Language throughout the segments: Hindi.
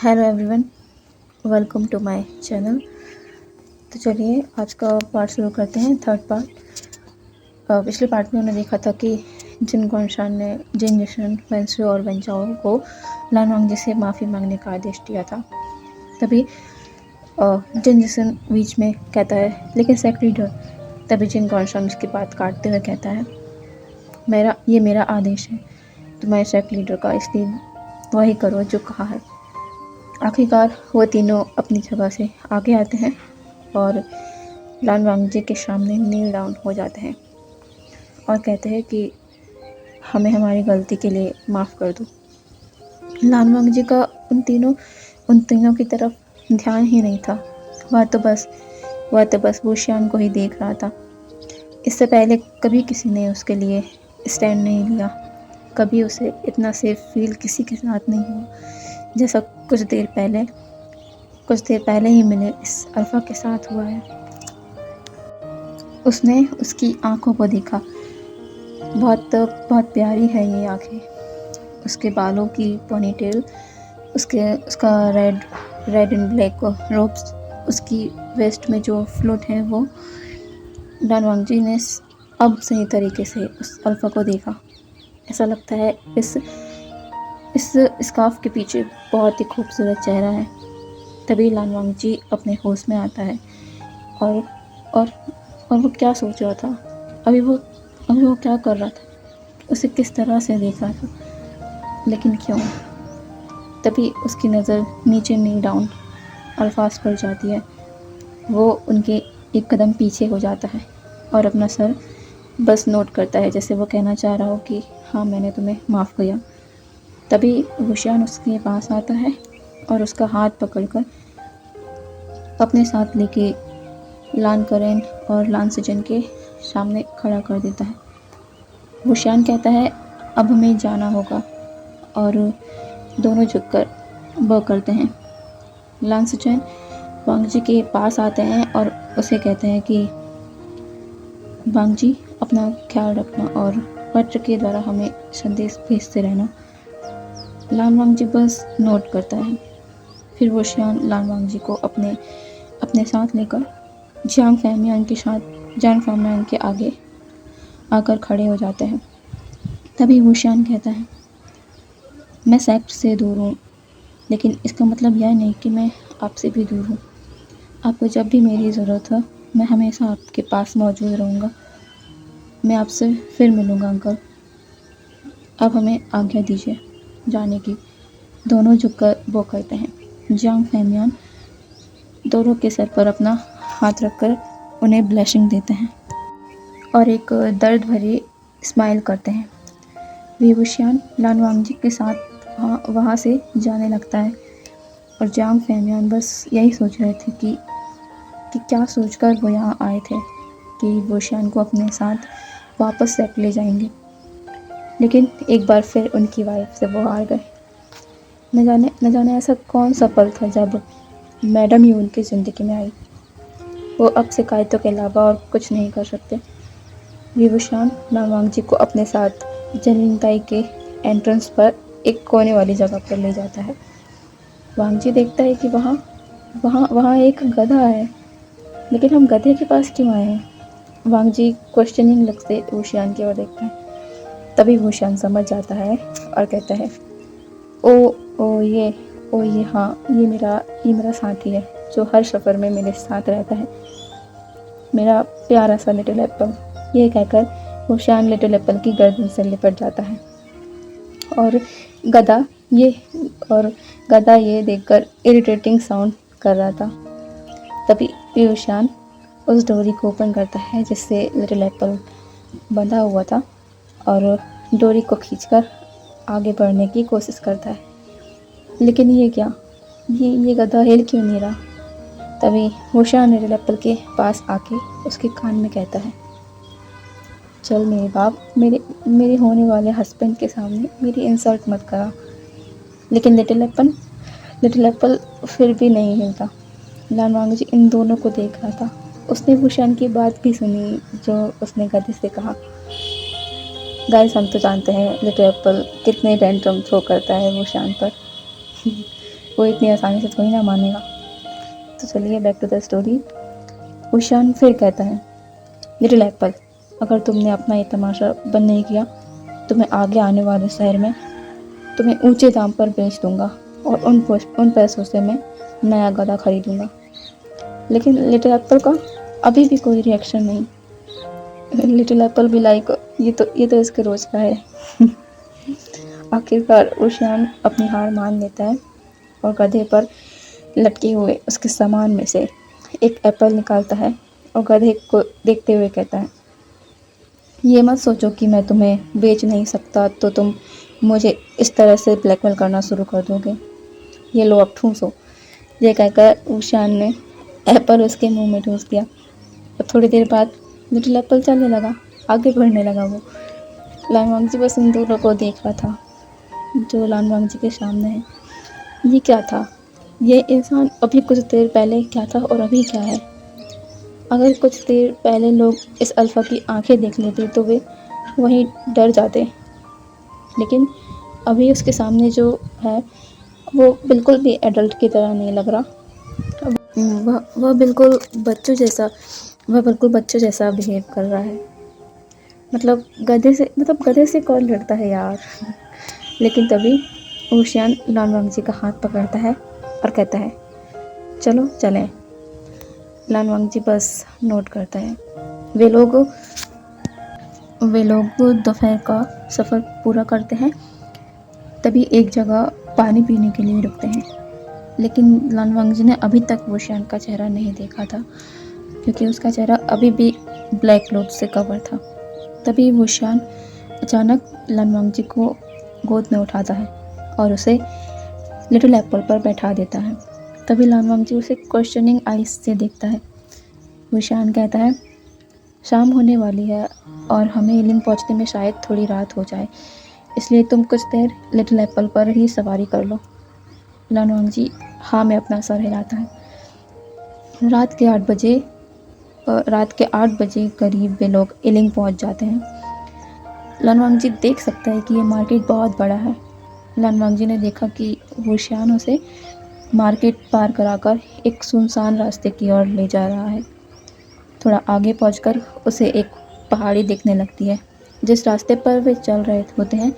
Hello everyone, welcome to my channel. तो चलिए आज का पार्ट शुरू करते हैं, थर्ड पार्ट। पिछले पार्ट में हमने देखा था कि जिन गोंशान ने जिन जिशन वेंसू और वेंचाओ को लान वांगजी से माफ़ी मांगने का आदेश दिया था। तभी जिन जिशन बीच में कहता है, लेकिन सेक्रेटरी लीडर। तभी जिन गोंशान उसकी बात काटते हुए कहता है, मेरा आदेश है तुम्हारे सेक्रेटरी लीडर का, इसलिए वही करो जो कहा है। आखिरकार वो तीनों अपनी जगह से आगे आते हैं और लान वांगजी के सामने नील डाउन हो जाते हैं और कहते हैं कि हमें हमारी गलती के लिए माफ़ कर दो। लान वांगजी का उन तीनों की तरफ ध्यान ही नहीं था। वह तो बस वुशियान को ही देख रहा था। इससे पहले कभी किसी ने उसके लिए स्टैंड नहीं लिया, कभी उसे इतना सेफ फील किसी के साथ नहीं हुआ जैसा कुछ देर पहले ही मिले इस अल्फा के साथ हुआ है। उसने उसकी आंखों को देखा। बहुत प्यारी है ये आंखें। उसके बालों की पोनीटेल, उसका रेड एंड ब्लैक रोब्स, उसकी वेस्ट में जो फ्लूट है वो। लान वांगजी ने अब सही तरीके से उस अल्फा को देखा। ऐसा लगता है इस स्कार्फ के पीछे बहुत ही खूबसूरत चेहरा है। तभी लान वांगजी अपने होश में आता है और और और वो क्या सोच रहा था, अभी वो क्या कर रहा था, उसे किस तरह से देख रहा था, लेकिन क्यों। तभी उसकी नज़र नीचे नील डाउन अल्फाज पर जाती है। वो उनके एक कदम पीछे हो जाता है और अपना सर बस नोट करता है, जैसे वो कहना चाह रहा हो कि हाँ, मैंने तुम्हें माफ़ किया। तभी वुशियान उसके पास आता है और उसका हाथ पकड़कर अपने साथ लेके लान करेन और लान सजन के सामने खड़ा कर देता है। वुशियान कहता है, अब हमें जाना होगा, और दोनों झुककर वो करते हैं। लान सजन वांगजी के पास आते हैं और उसे कहते हैं कि वांगजी, अपना ख्याल रखना और पत्र के द्वारा हमें संदेश भेजते रहना। लान वांगजी बस नोट करता है। फिर वुशियान लान वांगजी को अपने साथ लेकर जियांग फैमियान के आगे आकर खड़े हो जाते हैं। तभी वुशियान कहता है, मैं सेक्ट से दूर हूँ, लेकिन इसका मतलब यह नहीं कि मैं आपसे भी दूर हूँ। आपको जब भी मेरी ज़रूरत हो, मैं हमेशा आपके पास मौजूद रहूँगा। मैं आपसे फिर मिलूँगा अंकल। अब हमें आज्ञा दीजिए जाने की। दोनों झुककर वो करते हैं। जियांग फैमियान दोनों के सर पर अपना हाथ रखकर उन्हें ब्लेसिंग देते हैं और एक दर्द भरी स्माइल करते हैं। वुशियान लान वांगजी के साथ वहाँ से जाने लगता है और जियांग फैमियान बस यही सोच रहे थे कि क्या सोचकर वो यहाँ आए थे कि वुशियान को अपने साथ वापस सेट ले जाएंगे। लेकिन एक बार फिर उनकी वाइफ से वो हार गए। न जाने ऐसा कौन सा पल था जब मैडम ही उनकी ज़िंदगी में आई। वो अब शिकायतों के अलावा और कुछ नहीं कर सकते। वुशियान लान वांगजी को अपने साथ जनिंगताई के एंट्रेंस पर एक कोने वाली जगह पर ले जाता है। वांगजी देखता है कि वहाँ एक गधा है, लेकिन हम गधे के पास क्यों आए हैं। वांगजी क्वेश्चनिंग लुक से वुशियान की ओर देखता है। तभी वुशियान समझ जाता है और कहता है, ये हाँ, ये मेरा साथी है जो हर सफ़र में मेरे साथ रहता है, मेरा प्यारा सा लिटिल एप्पल। ये कहकर वुशियान लिटिल एप्पल की गर्दन से लिपट जाता है और गधा ये देखकर इरिटेटिंग साउंड कर रहा था। तभी वुशियान उस डोरी को ओपन करता है जिससे लिटिल एप्पल बंधा हुआ था और डोरी को खींचकर आगे बढ़ने की कोशिश करता है। लेकिन ये क्या, ये गधा हिल क्यों नहीं रहा। तभी वुशियान लिटिल एप्पल के पास आके उसके कान में कहता है, चल मेरे बाप, मेरे होने वाले हस्बैंड के सामने मेरी इंसल्ट मत करा। लेकिन लिटिल एप्पल फिर भी नहीं हिलता। लान वांगजी इन दोनों को देख रहा था। उसने वुशियान की बात भी सुनी जो उसने गधे से कहा। गाइस, हम तो जानते हैं लिटिल एप्पल कितने टेंट्रम थ्रो करता है वुशियान पर। वो इतनी आसानी से थोड़ी ना मानेगा। तो चलिए बैक टू द स्टोरी। ऊशियान फिर कहता है, लिटिल एप्पल, अगर तुमने अपना ये तमाशा बंद नहीं किया तो मैं आगे आने वाले शहर में तुम्हें ऊंचे दाम पर बेच दूंगा और उन पैसों से मैं नया गधा खरीदूंगा। लेकिन लिटिल एप्पल का अभी भी कोई रिएक्शन नहीं। लिटिल एप्पल भी लाइक ये तो इसके रोज का है। आखिरकार ऊशियान अपनी हार मान लेता है और गधे पर लटके हुए उसके सामान में से एक एप्पल निकालता है और गधे को देखते हुए कहता है, ये मत सोचो कि मैं तुम्हें बेच नहीं सकता तो तुम मुझे इस तरह से ब्लैकमेल करना शुरू कर दोगे। ये लो अब ठूंसो। ये कहकर ऊशियान ने एप्पल उसके मुंह में ठूंस दिया और थोड़ी देर बाद लिटिल एप्पल चलने लगा, आगे बढ़ने लगा। वो लान वांगजी बस इन दोनों को देख रहा था जो लान वांगजी के सामने है। ये क्या था? ये इंसान अभी कुछ देर पहले क्या था और अभी क्या है? अगर कुछ देर पहले लोग इस अल्फा की आंखें देख लेते तो वे वहीं डर जाते, लेकिन अभी उसके सामने जो है वो बिल्कुल भी एडल्ट की तरह नहीं लग रहा। वह बिल्कुल बच्चों जैसा बिहेव कर रहा है। मतलब गधे से कौन लड़ता है यार। लेकिन तभी ऊशियान लान वांगजी का हाथ पकड़ता है और कहता है, चलो चलें। लान वांगजी बस नोट करता है। वे लोग दोपहर का सफ़र पूरा करते हैं। तभी एक जगह पानी पीने के लिए रुकते हैं, लेकिन लान वांगजी ने अभी तक ऊशियान का चेहरा नहीं देखा था क्योंकि उसका चेहरा अभी भी ब्लैक क्लॉथ से कवर था। तभी ऊशियान अचानक लान वांगजी को गोद में उठाता है और उसे लिटिल एप्पल पर बैठा देता है। तभी लान वांगजी उसे क्वेश्चनिंग आइज से देखता है। ऊशियान कहता है, शाम होने वाली है और हमें इलिंग पहुंचने में शायद थोड़ी रात हो जाए, इसलिए तुम कुछ देर लिटिल एप्पल पर ही सवारी कर लो। लान वांगजी हाँ में अपना सर हिलाता है। रात के 8 बजे करीब वे लोग इलिंग पहुंच जाते हैं। लान वांगजी देख सकता है कि ये मार्केट बहुत बड़ा है। लान वांगजी ने देखा कि ऊशियान उसे मार्केट पार कराकर एक सुनसान रास्ते की ओर ले जा रहा है। थोड़ा आगे पहुंचकर उसे एक पहाड़ी दिखने लगती है। जिस रास्ते पर वे चल रहे होते हैं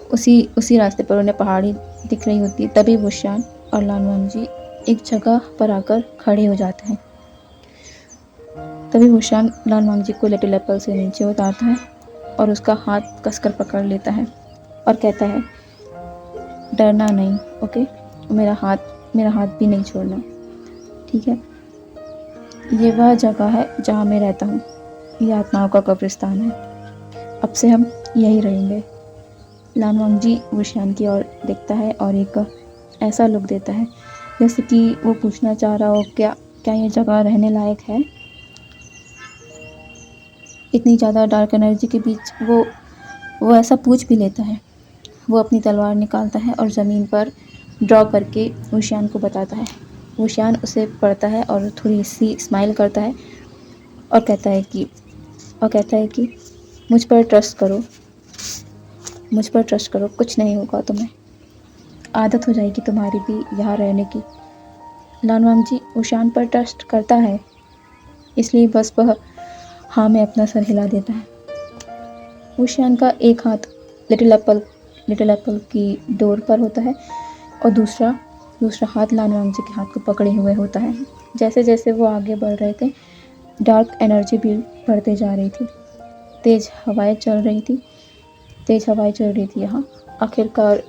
उसी रास्ते पर उन्हें पहाड़ी दिख रही होती है। तभी ऊशियान और लान वांगजी एक जगह पर आकर खड़े हो जाते हैं। तभी ऊशियान लान वांगजी को लिटिल एप्पल से नीचे उतारता है और उसका हाथ कसकर पकड़ लेता है और कहता है, डरना नहीं, ओके? मेरा हाथ भी नहीं छोड़ना, ठीक है? ये वह जगह है जहाँ मैं रहता हूँ। ये आत्माओं का कब्रिस्तान है। अब से हम यहीं रहेंगे। लान वांगजी ऊशियान की ओर देखता है और एक ऐसा लुक देता है जैसे कि वो पूछना चाह रहा हो, क्या ये जगह रहने लायक है? इतनी ज़्यादा डार्क एनर्जी के बीच वो ऐसा पूछ भी लेता है। वो अपनी तलवार निकालता है और ज़मीन पर ड्रॉ करके ऊशियान को बताता है। ऊशियान उसे पढ़ता है और थोड़ी सी स्माइल करता है और कहता है कि मुझ पर ट्रस्ट करो, कुछ नहीं होगा तुम्हें, आदत हो जाएगी तुम्हारी भी यहाँ रहने की। लान वांगजी ऊशियान पर ट्रस्ट करता है, इसलिए बस वह हाँ में अपना सर हिला देता है। ऊशियान का एक हाथ लिटिल एप्पल की डोर पर होता है और दूसरा हाथ लान वांगजी के हाथ को पकड़े हुए होता है। जैसे जैसे वो आगे बढ़ रहे थे, डार्क एनर्जी भी बढ़ते जा रही थी। तेज़ हवाएं चल रही थी यहाँ। आखिरकार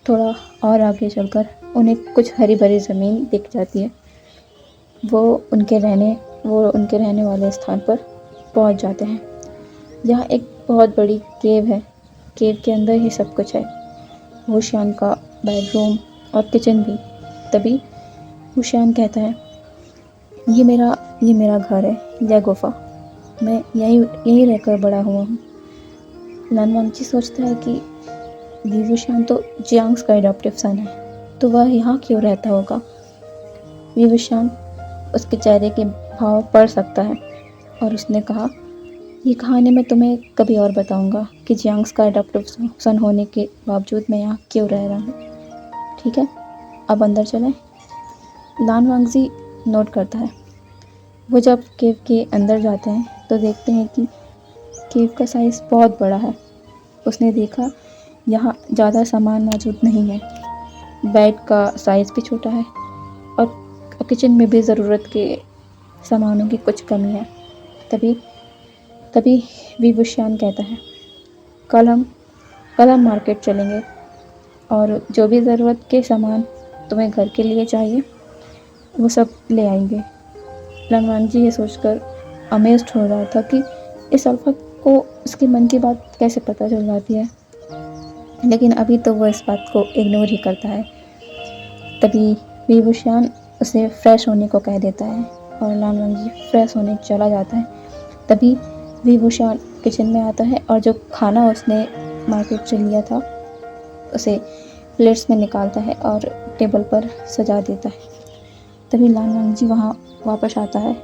थोड़ा और आगे चलकर उन्हें कुछ हरी भरी ज़मीन दिख जाती है। वो उनके रहने वाले स्थान पर पहुँच जाते हैं। यहाँ एक बहुत बड़ी केव है। केव के अंदर ही सब कुछ है, ऊशियान का बेडरूम और किचन भी। तभी ऊशियान कहता है, ये मेरा घर है, यह गुफा, मैं यहीं रहकर बड़ा हुआ हूँ। लान वांगजी सोचता है कि वीवूशियान तो जियांग्स का एडॉप्टिव सन है, तो वह यहाँ क्यों रहता होगा? वीवूशियान उसके चेहरे के भाव पढ़ सकता है और उसने कहा, ये कहानी मैं तुम्हें कभी और बताऊंगा कि जियांग्स का एडॉप्टिव सन होने के बावजूद मैं यहाँ क्यों रह रहा हूँ, ठीक है? अब अंदर चलें। लान वांगजी नोट करता है। वो जब केव के अंदर जाते हैं तो देखते हैं कि केव का साइज़ बहुत बड़ा है। उसने देखा यहाँ ज़्यादा सामान मौजूद नहीं है। बेड का साइज़ भी छोटा है और किचन में भी ज़रूरत के सामानों की कुछ कमी है। तभी तभी विभूषण कहता है, कल हम मार्केट चलेंगे और जो भी ज़रूरत के सामान तुम्हें घर के लिए चाहिए वो सब ले आएंगे। लंगवान जी ये सोचकर अमेज़्ड हो रहा था कि इस अल्फा को उसके मन की बात कैसे पता चल जाती है, लेकिन अभी तो वो इस बात को इग्नोर ही करता है। तभी विभूषण उसे फ्रेश होने को कह देता है और लालवान जी फ्रेश होने चला जाता है। तभी विभूषण किचन में आता है और जो खाना उसने मार्केट से लिया था उसे प्लेट्स में निकालता है और टेबल पर सजा देता है। तभी लालवान जी वहाँ वापस आता है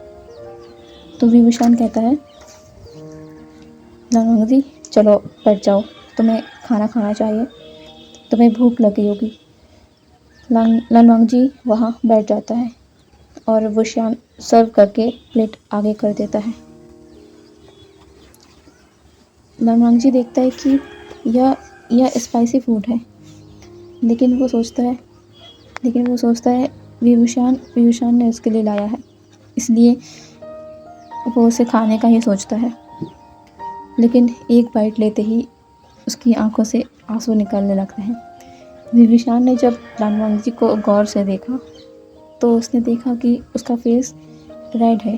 तो विभूषण कहता है, लालवान जी चलो बैठ जाओ, तुम्हें खाना खाना चाहिए, तुम्हें भूख लगी होगी। लालवान जी वहाँ बैठ जाता है और विभूषण सर्व करके प्लेट आगे कर देता है। लालवान जी देखता है कि यह स्पाइसी फूड है, लेकिन वो सोचता है विभूषण ने उसके लिए लाया है, इसलिए वो उसे खाने का ही सोचता है। लेकिन एक बाइट लेते ही उसकी आंखों से आंसू निकलने लगते हैं। विभूषण ने जब लालवान जी को गौर से देखा तो उसने देखा कि उसका फेस रेड है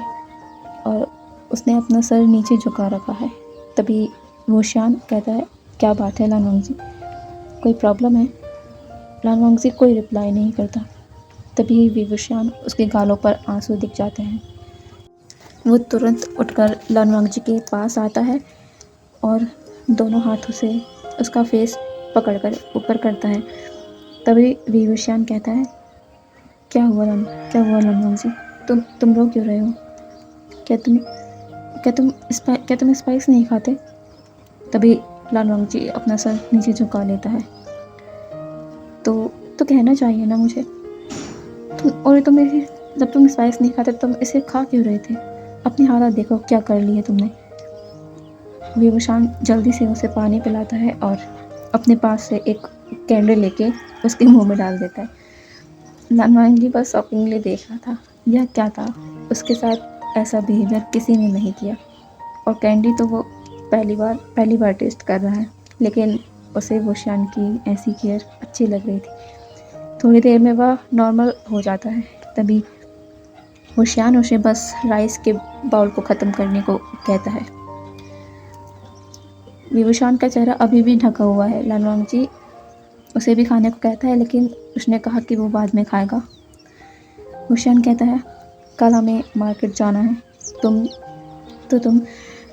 और उसने अपना सर नीचे झुका रखा है। तभी विभूषण कहता है, क्या बात है लालवान जी, कोई प्रॉब्लम है? लालवान जी कोई रिप्लाई नहीं करता। तभी विभूषण उसके गालों पर आंसू दिख जाते हैं। वो तुरंत उठकर लालवान जी के पास आता है और दोनों हाथों से उसका फेस पकड़कर ऊपर करता है। तभी विभूषण कहता है, क्या हुआ लालवान जी, तुम रो क्यों रहे हो? क्या तुम स्पाइस नहीं खाते? तभी लालवान जी अपना सर नीचे झुका लेता है। तो कहना चाहिए ना मुझे, जब तुम स्पाइस नहीं खाते तुम इसे खा क्यों रहे थे? अपनी हालत देखो, क्या कर ली है तुमने। विभूषण जल्दी से उसे पानी पिलाता है और अपने पास से एक कैंडल लेके उसके मुंह में डाल देता है। लालवान जी बस शॉकिंगली देख रहा था, यह क्या था? उसके साथ ऐसा बिहेवियर किसी ने नहीं किया और कैंडी तो वो पहली बार टेस्ट कर रहा है, लेकिन उसे विभूषण की ऐसी केयर अच्छी लग रही थी। थोड़ी देर में वह नॉर्मल हो जाता है। तभी विभूषण उसे बस राइस के बाउल को ख़त्म करने को कहता है। विभूषण का चेहरा अभी भी ढका हुआ है। लालवान जी उसे भी खाने को कहता है, लेकिन उसने कहा कि वो बाद में खाएगा। विभूषण कहता है, कल हमें मार्केट जाना है, तुम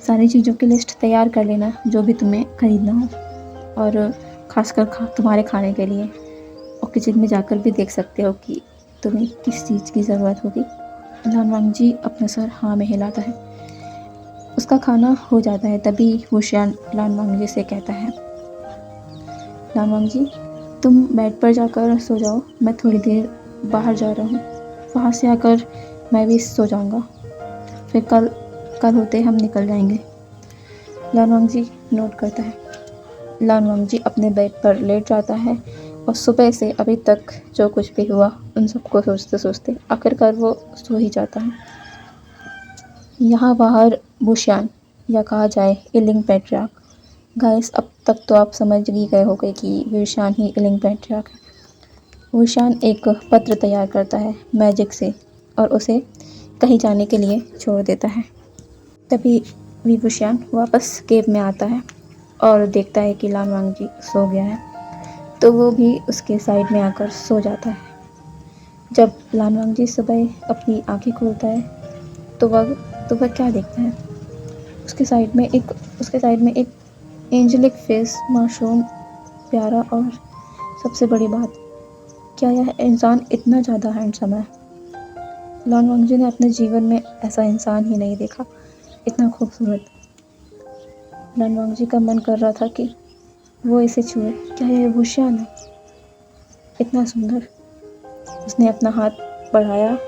सारी चीज़ों की लिस्ट तैयार कर लेना जो भी तुम्हें ख़रीदना हो, और ख़ासकर तुम्हारे खाने के लिए, और किचन में जाकर भी देख सकते हो कि तुम्हें किस चीज़ की ज़रूरत होगी। लालवान जी अपना सर हाँ में हिलाता है। उसका खाना हो जाता है। तभी विभूषण लालवान जी से कहता है, लालवान जी तुम बेड पर जाकर सो जाओ, मैं थोड़ी देर बाहर जा रहा हूँ, वहाँ से आकर मैं भी सो जाऊँगा, फिर कल होते हम निकल जाएंगे। लालवान जी नोट करता है। लालवान जी अपने बेड पर लेट जाता है और सुबह से अभी तक जो कुछ भी हुआ उन सबको सोचते सोचते आखिरकार वो सो ही जाता है। यहाँ बाहर विभूषण, या कहा जाए इलिंग पैट्रियार्क। गाइस, अब तक तो आप समझ ही गए होंगे कि विभूषण ही इलिंग पैट्रियार्क है। विभूषण एक पत्र तैयार करता है मैजिक से और उसे कहीं जाने के लिए छोड़ देता है। तभी विभूषण वापस केव में आता है और देखता है कि लालवान जी सो गया है, तो वो भी उसके साइड में आकर सो जाता है। जब लालवान जी सुबह अपनी आंखें खोलता है तो वह क्या देखता है? उसके साइड में एक एंजेलिक फेस, मासूम, प्यारा, और सबसे बड़ी बात, क्या यह इंसान इतना ज़्यादा हैंडसम है? लालवान जी ने अपने जीवन में ऐसा इंसान ही नहीं देखा, इतना खूबसूरत। लालवान जी का मन कर रहा था कि वो इसे छुए। क्या यह विभूषण है? इतना सुंदर, उसने अपना हाथ बढ़ाया,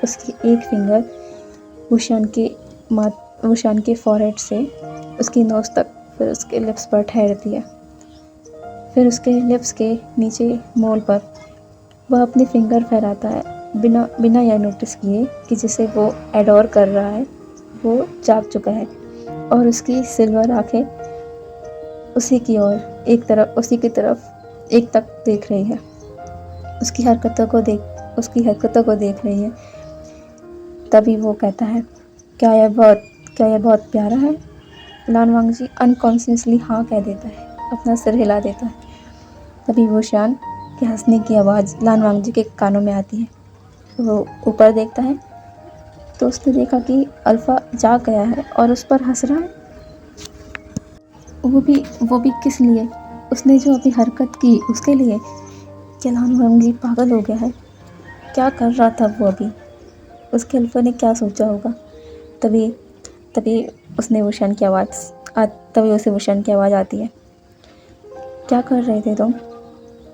उसकी एक फिंगर वुशान के फॉरहेड से उसकी नोज़ तक, फिर उसके लिप्स पर ठहर दिया। फिर उसके लिप्स के नीचे मोल पर वह अपनी फिंगर फहराता है, बिना बिना यह नोटिस किए कि जिसे वो एडोर कर रहा है वो जाग चुका है, और उसकी सिल्वर आंखें उसी की तरफ एक तक देख रही है, उसकी हरकतों को देख रही है। तभी वो कहता है, क्या यह बहुत प्यारा है? लान वांगजी अनकॉन्शियसली हाँ कह देता है, अपना सिर हिला देता है। तभी वुशियान के हंसने की आवाज़ लान वांगजी के कानों में आती है। वो ऊपर देखता है तो उसने देखा कि अल्फा जाग गया है और उस पर हंस रहा है। वो भी किस लिए? उसने जो अभी हरकत की उसके लिए? क्या लान वांगजी पागल हो गया है? क्या कर रहा था वो अभी? उसके अल्फा ने क्या सोचा होगा? तभी तभी उसने वुशियान की आवाज़ आती है। क्या कर रहे थे तुम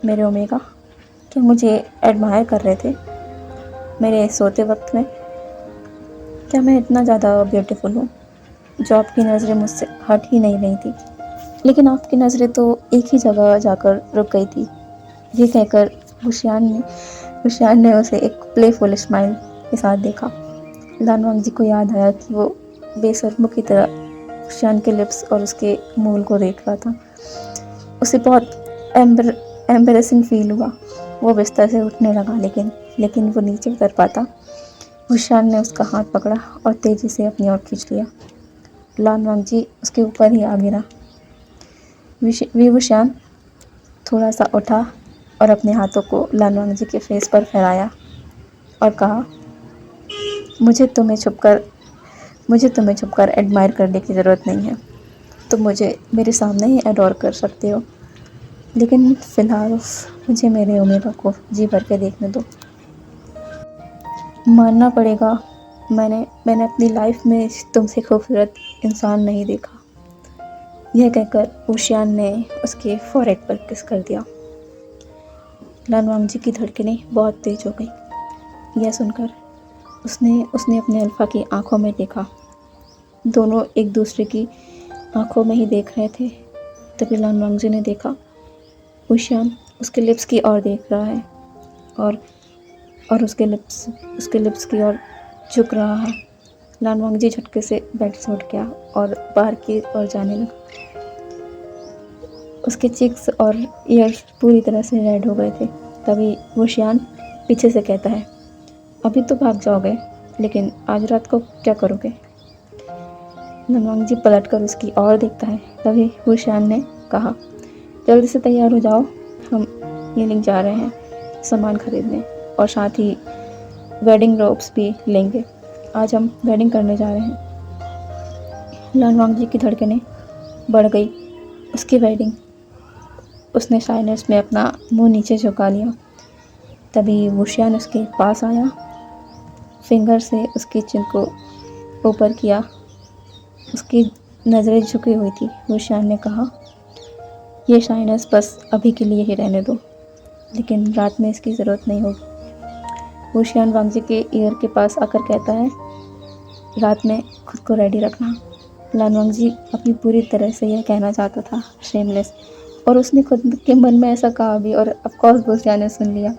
मेरे ओमेगा? क्या मुझे एडमायर कर रहे थे मेरे सोते वक्त में? क्या मैं इतना ज़्यादा ब्यूटीफुल हूँ जो आपकी नज़रें मुझसे हट ही नहीं रही थी? लेकिन आपकी नज़रें तो एक ही जगह जाकर रुक गई थी। ये कहकर वुशियान ने उसे एक प्लेफुल स्माइल के साथ देखा। लान वांगजी को याद आया कि वो बेशर्मों की तरह वुशियान के लिप्स और उसके मूल को देख रहा था। उसे बहुत एम्बेरसिंग फील हुआ। वो बिस्तर से उठने लगा, लेकिन वो नीचे उतर पाता। वुशियान ने उसका हाथ पकड़ा और तेज़ी से अपनी ओर खींच लिया। लान वांगजी उसके ऊपर ही आ गिरा। वुशियान थोड़ा सा उठा और अपने हाथों को लान वांगजी के फेस पर फैलाया और कहा, मुझे तुम्हें छुपकर एडमायर करने की ज़रूरत नहीं है। तुम मुझे मेरे सामने ही एडोर कर सकते हो, लेकिन फ़िलहाल मुझे मेरे ओमेगा को जी भर के देखने दो। मानना पड़ेगा, मैंने अपनी लाइफ में तुमसे खूबसूरत इंसान नहीं देखा। यह कहकर वुशियान ने उसके फॉरहेड पर किस कर दिया। लान वांगजी की धड़कनें बहुत तेज हो गई। यह सुनकर उसने अपने अल्फा की आंखों में देखा। दोनों एक दूसरे की आंखों में ही देख रहे थे। तभी लान वांगजी ने देखा वुशियान उसके लिप्स की ओर देख रहा है और उसके लिप्स की ओर झुक रहा है। लान वांगजी झटके से बेड से उठ गया और बाहर की ओर जाने लगा। उसके चिक्स और ईयर्स पूरी तरह से रेड हो गए थे। तभी वुशियान पीछे से कहता है, अभी तो भाग जाओगे, लेकिन आज रात को क्या करोगे? लान वांगजी पलट कर उसकी ओर देखता है। तभी वुशियान ने कहा, जल्दी से तैयार हो जाओ, हम यीलिंग जा रहे हैं सामान खरीदने, और साथ ही वेडिंग रोब्स भी लेंगे। आज हम वेडिंग करने जा रहे हैं। लान वांगजी की धड़कनें बढ़ गई। उसकी वेडिंग। उसने शाइनेस में अपना मुंह नीचे झुका लिया। तभी वुशियान उसके पास आया, फिंगर से उसकी चिन को ऊपर किया। उसकी नज़रें झुकी हुई थी। वुशियान ने कहा, ये शाइनेस बस अभी के लिए ही रहने दो, लेकिन रात में इसकी ज़रूरत नहीं होगी। वुशियान वांगजी के ईयर के पास आकर कहता है, रात में खुद को रेडी रखना। लान वांगजी अपनी पूरी तरह से यह कहना चाहता था, शेमलेस, और उसने खुद के मन में ऐसा कहा भी, और ऑफकोर्स वुशियान ने सुन लिया।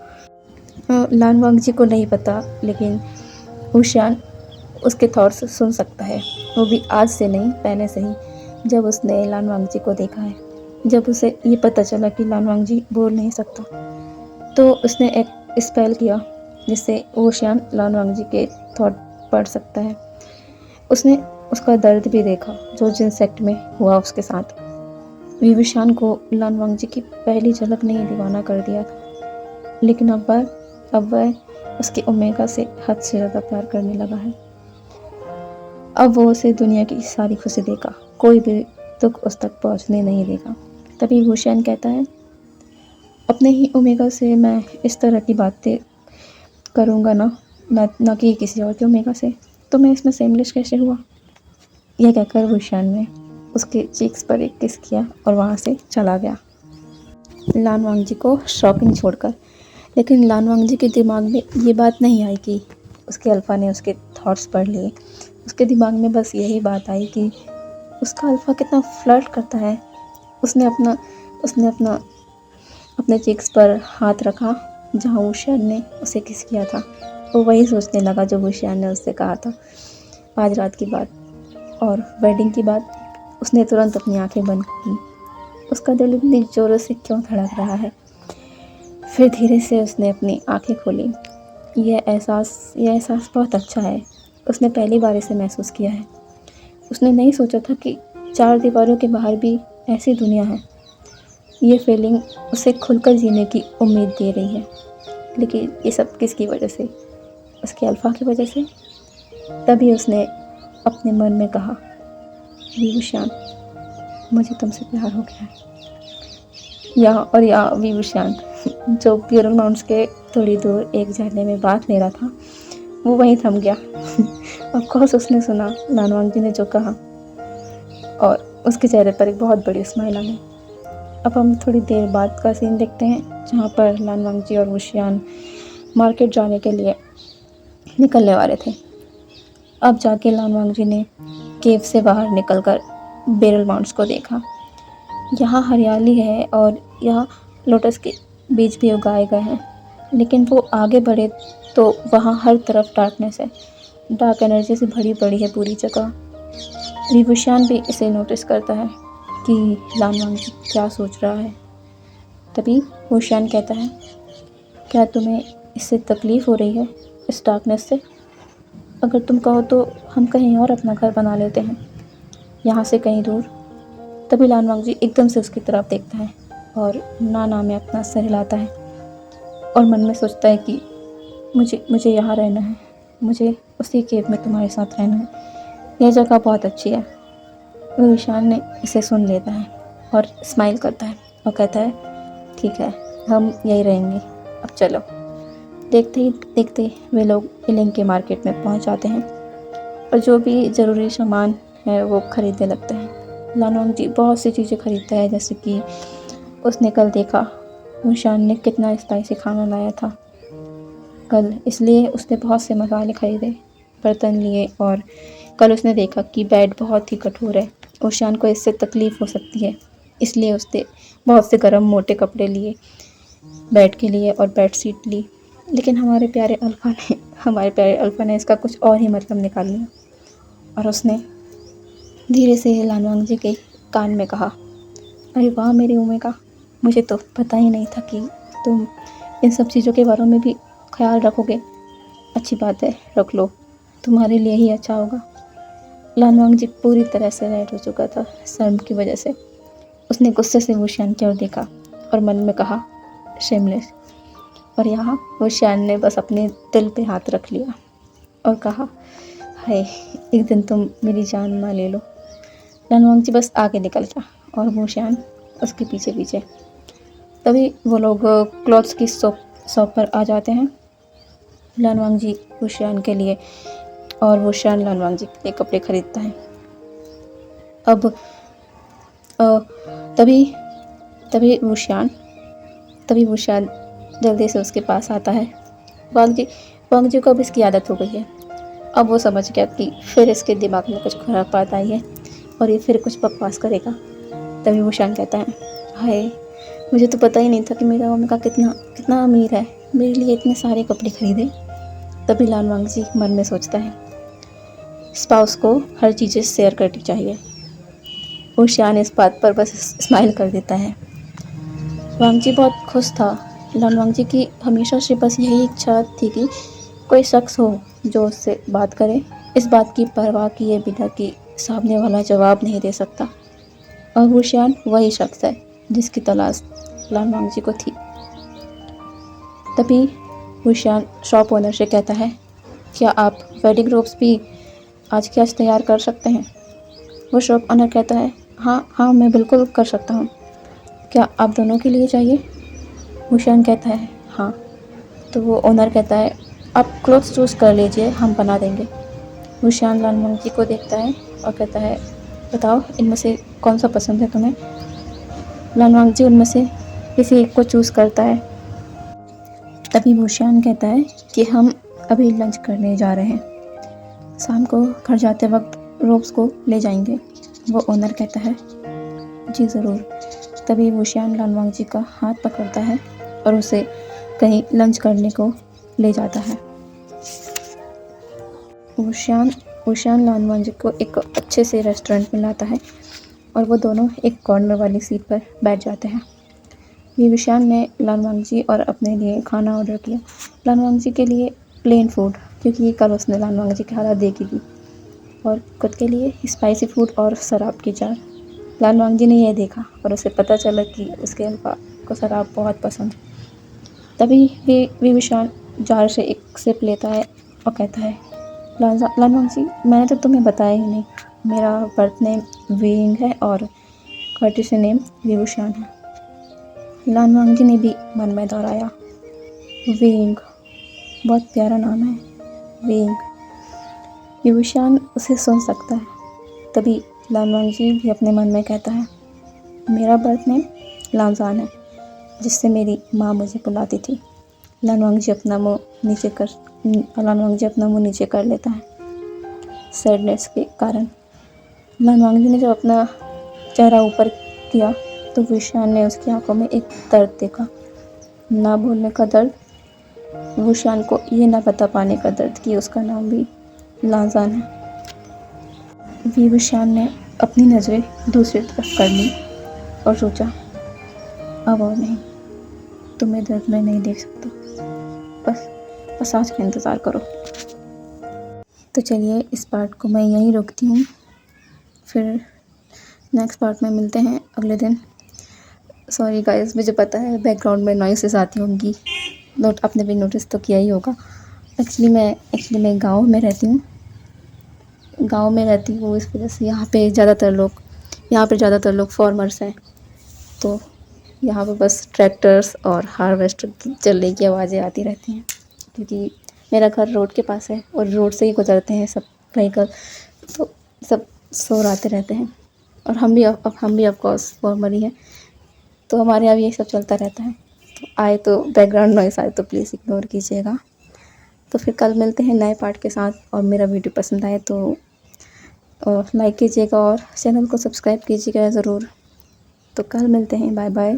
लान वांगजी को नहीं पता, लेकिन वुशियान उसके थॉट्स सुन सकता है। वो भी आज से नहीं, पहले से ही, जब उसने लान वांगजी को देखा है। जब उसे ये पता चला कि लान वांगजी बोल नहीं सकता, तो उसने एक स्पेल किया जिससे वुशियान लान वांगजी के थॉट पढ़ सकता है। उसने उसका दर्द भी देखा जो जिनसेक्ट में हुआ उसके साथ। वुशियान को लान वांगजी की पहली झलक ने ही दीवाना कर दिया था, लेकिन अब वह उसके ओमेगा से हद से ज़्यादा प्यार करने लगा है। अब वो उसे दुनिया की सारी खुशी देगा, कोई भी दुख उस तक पहुंचने नहीं देगा। तभी वुशियान कहता है, अपने ही ओमेगा से मैं इस तरह की बातें करूँगा ना कि किसी और के ओमेगा से, तो मैं इसमें सेमलेस कैसे हुआ? यह कहकर वुशियान ने उसके चीक्स पर एक किस किया और वहाँ से चला गया, लान वांगजी को शॉकिंग छोड़कर। लेकिन लानवांग जी के दिमाग में ये बात नहीं आई कि उसके अल्फ़ा ने उसके थॉट्स पढ़ लिए। उसके दिमाग में बस यही बात आई कि उसका अल्फ़ा कितना फ्लर्ट करता है। उसने अपना अपने चीक्स पर हाथ रखा जहाँ वुशियान ने उसे किस किया था। वो वही सोचने लगा जो वुशियान ने उससे कहा था आज रात की बात और वेडिंग की बात। उसने तुरंत अपनी आंखें बंद की। उसका दिल इतनी ज़ोरों से क्यों धड़क रहा है। फिर धीरे से उसने अपनी आंखें खोली। यह एहसास बहुत अच्छा है। उसने पहली बार इसे महसूस किया है। उसने नहीं सोचा था कि 4 दीवारों के बाहर भी ऐसी दुनिया है। ये फीलिंग उसे खुलकर जीने की उम्मीद दे रही है। लेकिन ये सब किसकी वजह से? उसके अल्फ़ा की वजह से। तभी उसने अपने मन में कहा, विभूषण, मुझे तुमसे प्यार हो गया है। यहाँ विभूषण जो प्यूरल माउंट्स के थोड़ी दूर एक झरने में बात ले रहा था, वो वहीं थम गया। ऑफकोर्स उसने सुना लानवांग जी ने जो कहा और उसके चेहरे पर एक बहुत बड़ी स्माइल आ गई। अब हम थोड़ी देर बाद का सीन देखते हैं जहाँ पर लानवांग जी और वुशियान मार्केट जाने के लिए निकलने वाले थे। अब जाके लानवांग जी ने केव से बाहर निकलकर बेरल माउंट्स को देखा। यहाँ हरियाली है और यहाँ लोटस के बीज भी उगाए गए हैं। लेकिन वो आगे बढ़े तो वहाँ हर तरफ डार्कनेस है। डार्क एनर्जी से भरी पड़ी है पूरी जगह। विभूषण भी इसे नोटिस करता है कि लानवांग जी क्या सोच रहा है। तभी वुशियान कहता है, क्या तुम्हें इससे तकलीफ़ हो रही है, इस डार्कनेस से? अगर तुम कहो तो हम कहीं और अपना घर बना लेते हैं, यहाँ से कहीं दूर। तभी लानवांग जी एकदम से उसकी तरफ देखता है और ना में अपना सर हिलाता है और मन में सोचता है कि मुझे यहाँ रहना है, मुझे उसी केव में तुम्हारे साथ रहना है, यह जगह बहुत अच्छी है। विशान ने इसे सुन लेता है और स्माइल करता है और कहता है, ठीक है, हम यहीं रहेंगे, अब चलो। देखते ही देखते वे लोग इलिंग के मार्केट में पहुंच जाते हैं और जो भी ज़रूरी सामान है वो ख़रीदने लगते हैं। लानवांग जी बहुत सी चीज़ें खरीदता है, जैसे कि उसने कल देखा विशान ने कितना स्पाइसी खाना लाया था कल, इसलिए उसने बहुत से मसाले खरीदे, बर्तन लिए। और कल उसने देखा कि बेड बहुत ही कठोर है, विशान को इससे तकलीफ़ हो सकती है, इसलिए उसने बहुत से गर्म मोटे कपड़े लिए बेड के लिए और बेड शीट ली। लेकिन हमारे प्यारे अल्फ़ा ने इसका कुछ और ही मतलब निकाल लिया और उसने धीरे से लानवांग जी के कान में कहा, अरे वाह मेरी ओमेगा, मुझे तो पता ही नहीं था कि तुम इन सब चीज़ों के बारे में भी ख्याल रखोगे। अच्छी बात है, रख लो, तुम्हारे लिए ही अच्छा होगा। लानवांग जी पूरी तरह से रेड हो चुका था शर्म की वजह से। उसने गुस्से से वुशियान की ओर देखा और मन में कहा, शेमलेस। और यहाँ वुशियान ने बस अपने दिल पे हाथ रख लिया और कहा, हाय, एक दिन तुम मेरी जान ना ले लो। लानवांग जी बस आगे निकल गया और वुशियान उसके पीछे पीछे। तभी वो लोग क्लॉथ्स की शॉप पर आ जाते हैं। लानवांग जी वुशियान के लिए और वुशियान लानवांग जी के लिए कपड़े खरीदता है। अब तभी वुशियान जल्दी से उसके पास आता है। वांग जी को अब इसकी आदत हो गई है। अब वो समझ गया कि फिर इसके दिमाग में कुछ खराब बात आई है और ये फिर कुछ बकवास करेगा। तभी वुशियान कहता है, हाय, मुझे तो पता ही नहीं था कि मेरा ओमेगा कितना अमीर है, मेरे लिए इतने सारे कपड़े खरीदे। तभी लानवांग जी मन में सोचता है, स्पाउस को हर चीज़ें शेयर करनी चाहिए। वुशियान इस बात पर बस स्माइल कर देता है। वांग जी बहुत खुश था। लानवांग जी की हमेशा से बस यही इच्छा थी कि कोई शख्स हो जो उससे बात करे, इस बात की परवाह किए बिना कि सामने वाला जवाब नहीं दे सकता। और वुशियान वही शख्स है जिसकी तलाश लानवांग जी को थी। तभी वुशियान शॉप ओनर से कहता है, क्या आप वेडिंग रोब्स भी आज के आज तैयार कर सकते हैं? वो शॉप ओनर कहता है, हाँ मैं बिल्कुल कर सकता हूँ। क्या आप दोनों के लिए चाहिए? वुशियान कहता है, हाँ। तो वो ओनर कहता है, आप क्लोथ्स चूज़ कर लीजिए, हम बना देंगे। वुशियान लानवांग जी को देखता है और कहता है, बताओ इनमें से कौन सा पसंद है तुम्हें? लानवांग जी उनमें से किसी एक को चूज़ करता है तभी वुशियान कहता है कि हम अभी लंच करने जा रहे हैं, शाम को घर जाते वक्त रोब्स को ले जाएंगे। वो ओनर कहता है जी ज़रूर। तभी वुशियान लान वांगजी का हाथ पकड़ता है और उसे कहीं लंच करने को ले जाता है। वुशियान लान वांगजी को एक अच्छे से रेस्टोरेंट में लाता है और वो दोनों एक कॉर्नर वाली सीट पर बैठ जाते हैं। वुशियान ने लान वांगजी और अपने लिए खाना ऑर्डर किया। लान वांगजी के लिए प्लेन फूड, क्योंकि कल उसने लान वांगजी की हालत देखी थी, और खुद के लिए स्पाइसी फूड और शराब की जार। लान वांगजी ने यह देखा और उसे पता चला कि उसके अल्पा को शराब बहुत पसंद है। तभी वुशियान जार से एक सिप लेता है और कहता है लान वांगजी, मैंने तो तुम्हें बताया ही नहीं, मेरा बर्थ नेम वीइंग है और कर्टिसी नेम वुशियान है। लान वांगजी ने भी मन में दोहराया, वीइंग, बहुत प्यारा नाम है, वीइंग। वुशियान उसे सुन सकता है। तभी लान वांगजी भी अपने मन में कहता है, मेरा बर्थ नेम लानजान है, जिससे मेरी माँ मुझे बुलाती थी। लान वांगजी अपना मुंह नीचे कर लेता है सैडनेस के कारण। लान वांगजी ने जब अपना चेहरा ऊपर किया तो वुशियान ने उसकी आंखों में एक दर्द देखा, ना बोलने का दर्द, वुशियान को ये ना बता पाने का दर्द कि उसका नाम भी लानजान है। वुशियान ने अपनी नज़रें दूसरी तरफ कर ली और सोचा, अब और नहीं, तुम्हें दर्द में नहीं देख सकता, बस आज का इंतज़ार करो। तो चलिए इस पार्ट को मैं यहीं रोकती हूँ, फिर नेक्स्ट पार्ट में मिलते हैं अगले दिन। सॉरी गाइस, मुझे पता है बैकग्राउंड में नॉइसेस आती होंगी, आपने भी नोटिस तो किया ही होगा। एक्चुअली मैं गांव में रहती हूँ इस वजह से यहाँ पे ज़्यादातर लोग फार्मर्स हैं, तो यहाँ पे बस ट्रैक्टर्स और हार्वेस्टर की चलने की आवाज़ें आती रहती हैं, क्योंकि मेरा घर रोड के पास है और रोड से ही गुजरते हैं सब व्हीकल, तो सब शोर आते रहते हैं। और हम भी ऑफकोर्स फार्मर ही हैं, तो हमारे यहाँ भी ये सब चलता रहता है। तो बैकग्राउंड नॉइस आए तो प्लीज़ इग्नोर कीजिएगा। तो फिर कल मिलते हैं नए पार्ट के साथ, और मेरा वीडियो पसंद आए तो लाइक कीजिएगा और चैनल को सब्सक्राइब कीजिएगा ज़रूर। तो कल मिलते हैं, बाय बाय।